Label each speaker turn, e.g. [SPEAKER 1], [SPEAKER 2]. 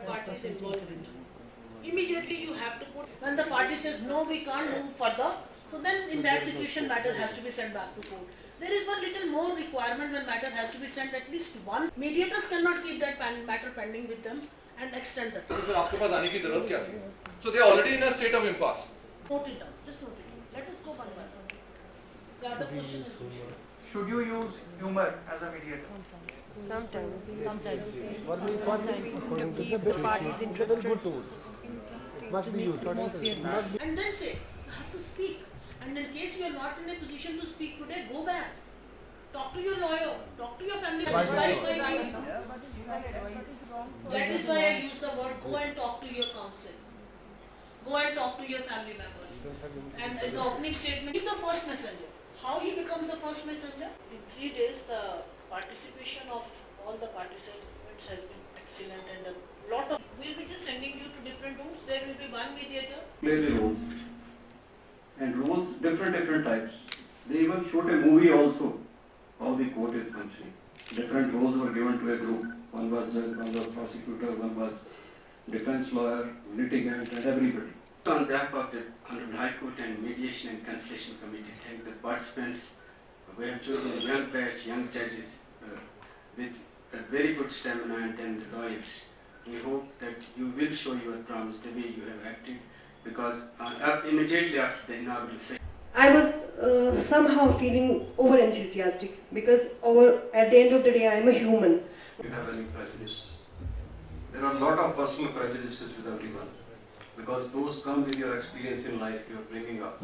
[SPEAKER 1] parties involved in it. Immediately you have to put, when the party says no, we can't move further, so then in that situation matter has to be sent back to court. There is one little more requirement when matter has to be sent at least once. Mediators cannot keep that matter pending with them and extend that.
[SPEAKER 2] तो फिर आपके पास आने की जरूरत क्या थी? So they are already in a state of impasse.
[SPEAKER 1] Note it down, just note it down. Let us go one by one. The other question is
[SPEAKER 3] Should you use humor as a mediator?
[SPEAKER 4] Sometimes.
[SPEAKER 1] and then say, you have to speak. And in case you are not in a position to speak today, go back. Talk to your lawyer, talk to your family. That is why I use the word go and talk to your counsel. Go and talk to your family members. And in the opening statement, he is the first messenger. How he becomes the first messenger? In 3 days, the participation of all the participants has been excellent, and a lot of. We'll be just sending you to different rooms. There will be one mediator.
[SPEAKER 5] Clearly rules. And rules different types. They even showed a movie also. How the court is functioning. Different roles were given to a group. One was judge, one was prosecutor, one was defense lawyer, litigant, and everybody.
[SPEAKER 6] On behalf of the Honorable High Court and Mediation and Conciliation Committee, thank the participants. We have chosen a young batch, young judges with a very good stamina, and then the lawyers. We hope that you will show your promise the way you have acted, because immediately after the inaugural session,
[SPEAKER 7] I was somehow feeling over enthusiastic because at the end of the day I am a human.
[SPEAKER 5] You have any prejudice? There are a lot of personal prejudices with everyone, because those come with your experience in life you are bringing up.